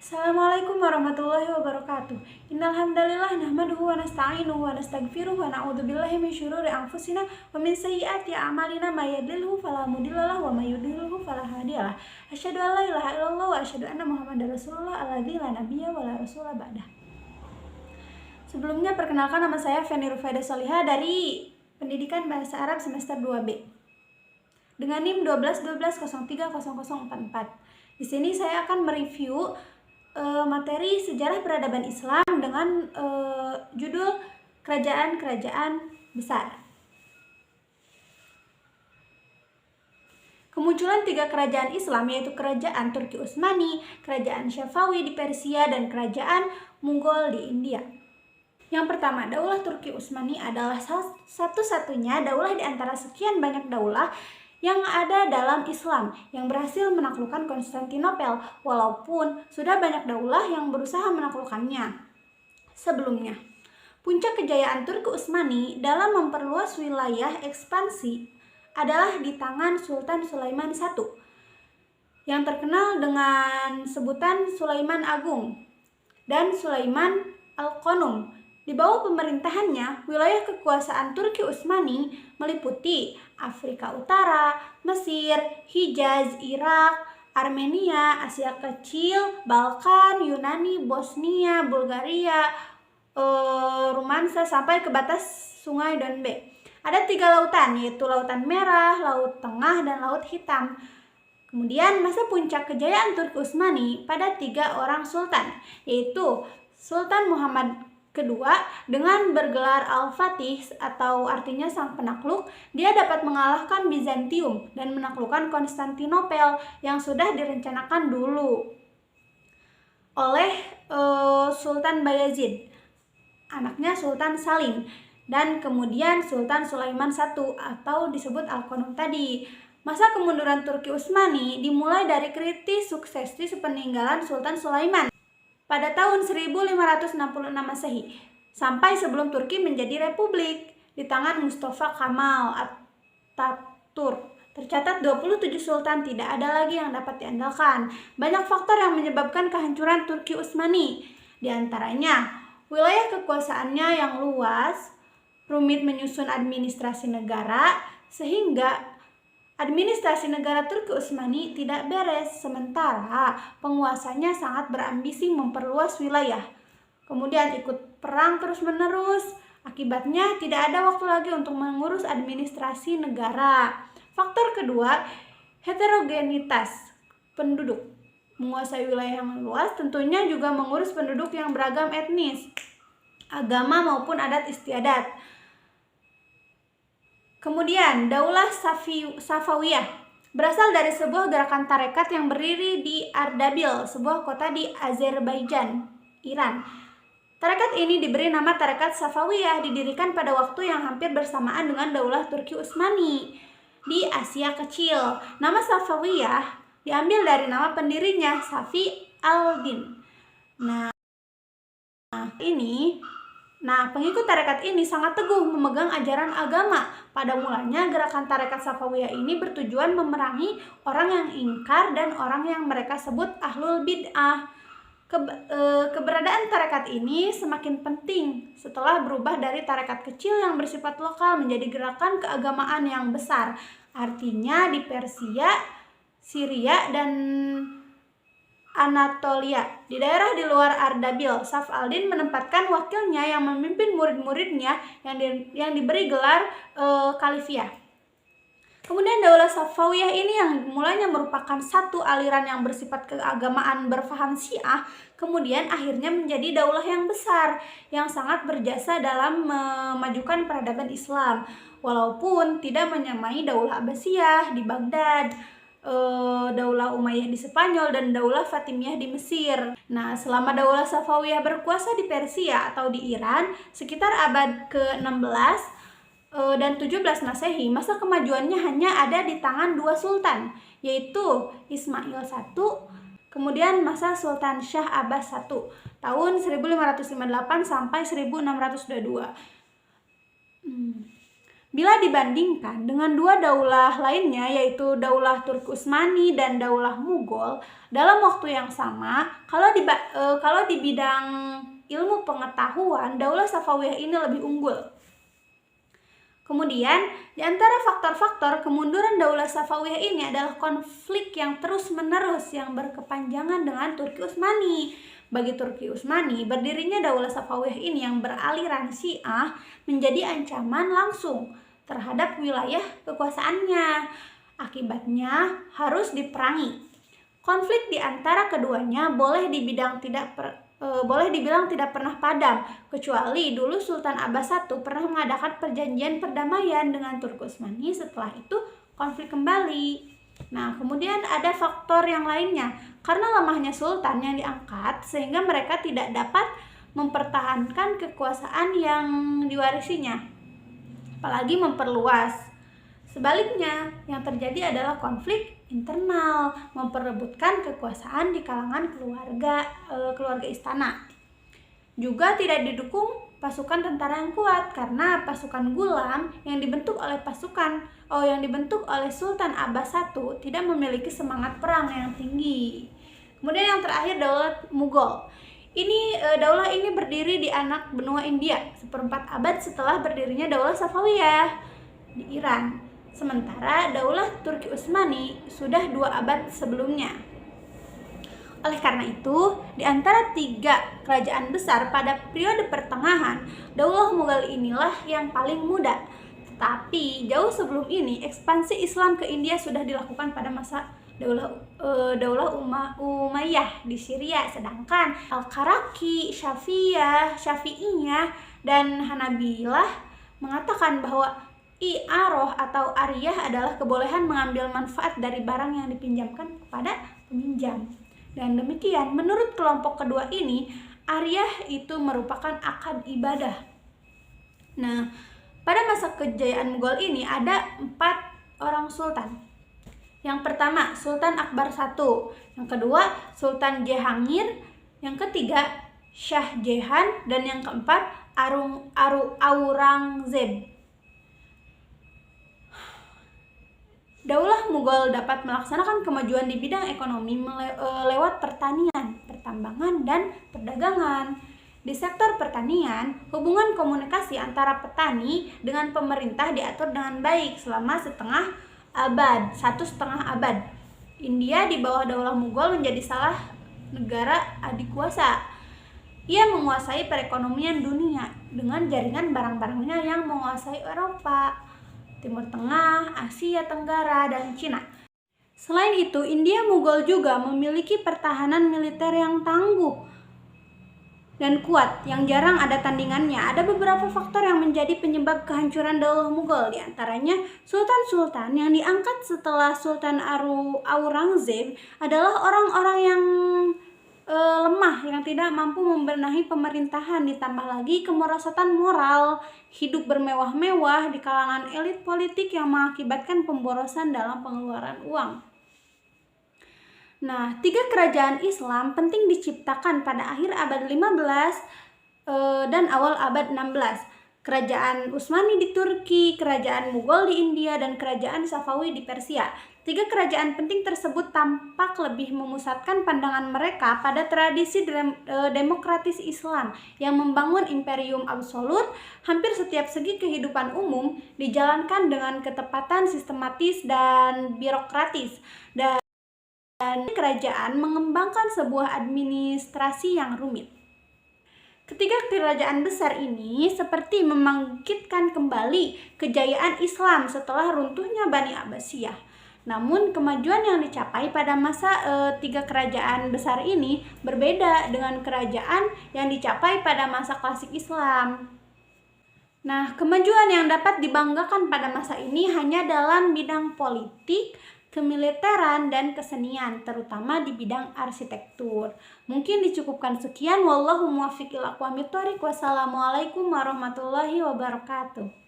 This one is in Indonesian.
Assalamualaikum warahmatullahi wabarakatuh. Innal hamdalillah nahmaduhu wa nasta'inuhu wa nastaghfiruh wa na'udzubillahi min syururi anfusina wa min sayyiati a'malina may yahdihillahu fala mudhillalah wa may yudhlilhu fala hadiyalah. Asyhadu an la ilaha illallah wa asyhadu anna Muhammadar Rasulullah alladzi la nabiyya wa la rasula ba'dah. Sebelumnya perkenalkan, nama saya Feni Rufaida Solihah dari Pendidikan Bahasa Arab semester 2B dengan NIM 1212030044. Di sini saya akan mereview materi sejarah peradaban Islam dengan judul kerajaan-kerajaan besar. Kemunculan 3 kerajaan Islam, yaitu kerajaan Turki Utsmani, kerajaan Syafawi di Persia, dan kerajaan Monggol di India. Yang pertama, Daulah Turki Utsmani adalah satu-satunya daulah di antara sekian banyak daulah yang ada dalam Islam yang berhasil menaklukkan Konstantinopel, walaupun sudah banyak daulah yang berusaha menaklukkannya sebelumnya. Puncak kejayaan Turki Utsmani dalam memperluas wilayah ekspansi adalah di tangan Sultan Sulaiman I yang terkenal dengan sebutan Sulaiman Agung dan Sulaiman Al-Qanum. Di bawah pemerintahannya, wilayah kekuasaan Turki Utsmani meliputi Afrika Utara, Mesir, Hijaz, Irak, Armenia, Asia Kecil, Balkan, Yunani, Bosnia, Bulgaria, Romansa, sampai ke batas Sungai Donbass. Ada 3 lautan, yaitu Lautan Merah, Laut Tengah, dan Laut Hitam. Kemudian masa puncak kejayaan Turki Utsmani pada 3 orang sultan, yaitu Sultan Muhammad Kedua dengan bergelar Al-Fatih atau artinya sang penakluk. Dia dapat mengalahkan Bizantium dan menaklukkan Konstantinopel yang sudah direncanakan dulu oleh Sultan Bayezid, anaknya Sultan Salim, dan kemudian Sultan Sulaiman I atau disebut Al-Qanum tadi. Masa kemunduran Turki Utsmani dimulai dari kritis suksesi sepeninggalan Sultan Sulaiman pada tahun 1566 Masehi sampai sebelum Turki menjadi republik di tangan Mustafa Kemal Atatürk. Tercatat 27 sultan, tidak ada lagi yang dapat diandalkan. Banyak faktor yang menyebabkan kehancuran Turki Utsmani, di antaranya wilayah kekuasaannya yang luas, rumit menyusun administrasi negara, sehingga administrasi negara Turki Utsmani tidak beres, sementara penguasanya sangat berambisi memperluas wilayah. Kemudian ikut perang terus-menerus, akibatnya tidak ada waktu lagi untuk mengurus administrasi negara. Faktor kedua, heterogenitas penduduk. Menguasai wilayah yang luas tentunya juga mengurus penduduk yang beragam etnis, agama maupun adat istiadat. Kemudian, Daulah Safawiyah berasal dari sebuah gerakan tarekat yang berdiri di Ardabil, sebuah kota di Azerbaijan, Iran. Tarekat ini diberi nama Tarekat Safawiyah, didirikan pada waktu yang hampir bersamaan dengan Daulah Turki Utsmani di Asia Kecil. Nama Safawiyah diambil dari nama pendirinya, Safi al-Din. Pengikut tarekat ini sangat teguh memegang ajaran agama. Pada mulanya, gerakan tarekat Safawiyah ini bertujuan memerangi orang yang ingkar dan orang yang mereka sebut ahlul bid'ah. Keberadaan tarekat ini semakin penting setelah berubah dari tarekat kecil yang bersifat lokal menjadi gerakan keagamaan yang besar. Artinya di Persia, Syria, dan Anatolia. Di daerah di luar Ardabil, Saf al-Din menempatkan wakilnya yang memimpin murid-muridnya yang diberi gelar Khalifah. Kemudian Daulah Safawiyah ini yang mulanya merupakan satu aliran yang bersifat keagamaan berfaham Syiah, kemudian akhirnya menjadi daulah yang besar yang sangat berjasa dalam memajukan peradaban Islam, walaupun tidak menyamai Daulah Abbasiyah di Baghdad, Daulah Umayyah di Spanyol, dan Daulah Fatimiyah di Mesir. Selama Daulah Safawiyah berkuasa di Persia atau di Iran sekitar abad ke-16 dan 17 Masehi, masa kemajuannya hanya ada di tangan 2 sultan, yaitu Ismail I, kemudian masa Sultan Shah Abbas I tahun 1558 sampai 1622. Bila dibandingkan dengan dua daulah lainnya, yaitu Daulah Turki Utsmani dan Daulah Mughal, dalam waktu yang sama, kalau di bidang ilmu pengetahuan, Daulah Safawiyah ini lebih unggul. Kemudian, di antara faktor-faktor kemunduran Daulah Safawiyah ini adalah konflik yang terus-menerus yang berkepanjangan dengan Turki Utsmani. Bagi Turki Utsmani, berdirinya Daulah Safawiyah ini yang beraliran Syiah menjadi ancaman langsung terhadap wilayah kekuasaannya. Akibatnya harus diperangi. Konflik di antara keduanya boleh dibilang tidak pernah padam, kecuali dulu Sultan Abbas I pernah mengadakan perjanjian perdamaian dengan Turki Utsmani. Setelah itu konflik kembali. Nah, kemudian ada faktor yang lainnya. Karena lemahnya sultan yang diangkat, sehingga mereka tidak dapat mempertahankan kekuasaan yang diwarisinya, apalagi memperluas. Sebaliknya, yang terjadi adalah konflik internal, memperebutkan kekuasaan di kalangan keluarga istana. Juga tidak didukung pasukan tentara yang kuat, karena pasukan Gulam yang dibentuk oleh Sultan Abbas I tidak memiliki semangat perang yang tinggi. Kemudian yang terakhir, Daulah Mughal. Daulah ini berdiri di anak benua India, seperempat abad setelah berdirinya Daulah Safawiyah di Iran. Sementara Daulah Turki Utsmani sudah 2 abad sebelumnya. Oleh karena itu, di antara 3 kerajaan besar pada periode pertengahan, Daulah Mughal inilah yang paling muda. Tetapi jauh sebelum ini, ekspansi Islam ke India sudah dilakukan pada masa Daulah Umayyah di Syria, sedangkan Al-Karaki, Syafi'iyah, dan Hanabilah mengatakan bahwa i'aroh atau ariyah adalah kebolehan mengambil manfaat dari barang yang dipinjamkan kepada peminjam. Dan demikian, menurut kelompok kedua ini, ariyah itu merupakan akad ibadah. Nah, pada masa kejayaan Mughal ini ada 4 orang sultan. Yang pertama, Sultan Akbar I. Yang kedua, Sultan Jahangir. Yang ketiga, Shah Jahan. Dan yang keempat, Aurangzeb. Daulah Mughal dapat melaksanakan kemajuan di bidang ekonomi lewat pertanian, pertambangan, dan perdagangan. Di sektor pertanian, hubungan komunikasi antara petani dengan pemerintah diatur dengan baik selama 1,5 abad. India di bawah Daulah Mughal menjadi salah negara adikuasa. Ia menguasai perekonomian dunia dengan jaringan barang-barangnya yang menguasai Eropa, Timur Tengah, Asia Tenggara, dan Cina. Selain itu, India Mughal juga memiliki pertahanan militer yang tangguh dan kuat yang jarang ada tandingannya. Ada beberapa faktor yang menjadi penyebab kehancuran Daulah Mughal, di antaranya sultan-sultan yang diangkat setelah Sultan Aurangzeb adalah orang-orang yang lemah, yang tidak mampu membenahi pemerintahan, ditambah lagi kemerosotan moral, hidup bermewah-mewah di kalangan elit politik yang mengakibatkan pemborosan dalam pengeluaran uang. Nah, 3 kerajaan Islam penting diciptakan pada akhir abad 15 dan awal abad 16. Kerajaan Utsmani di Turki, kerajaan Mughal di India, dan kerajaan Safawi di Persia. 3 kerajaan penting tersebut tampak lebih memusatkan pandangan mereka pada tradisi demokratis Islam yang membangun imperium absolut. Hampir setiap segi kehidupan umum dijalankan dengan ketepatan, sistematis, dan birokratis. Dan kerajaan mengembangkan sebuah administrasi yang rumit. Ketiga kerajaan besar ini seperti membangkitkan kembali kejayaan Islam setelah runtuhnya Bani Abbasiyah. Namun kemajuan yang dicapai pada masa 3 kerajaan besar ini berbeda dengan kerajaan yang dicapai pada masa klasik Islam. Nah, kemajuan yang dapat dibanggakan pada masa ini hanya dalam bidang politik, kemiliteran, dan kesenian, terutama di bidang arsitektur. Mungkin dicukupkan sekian. Wallahu muwaffiq ila aqwamit thoriq. Wassalamualaikum warahmatullahi wabarakatuh.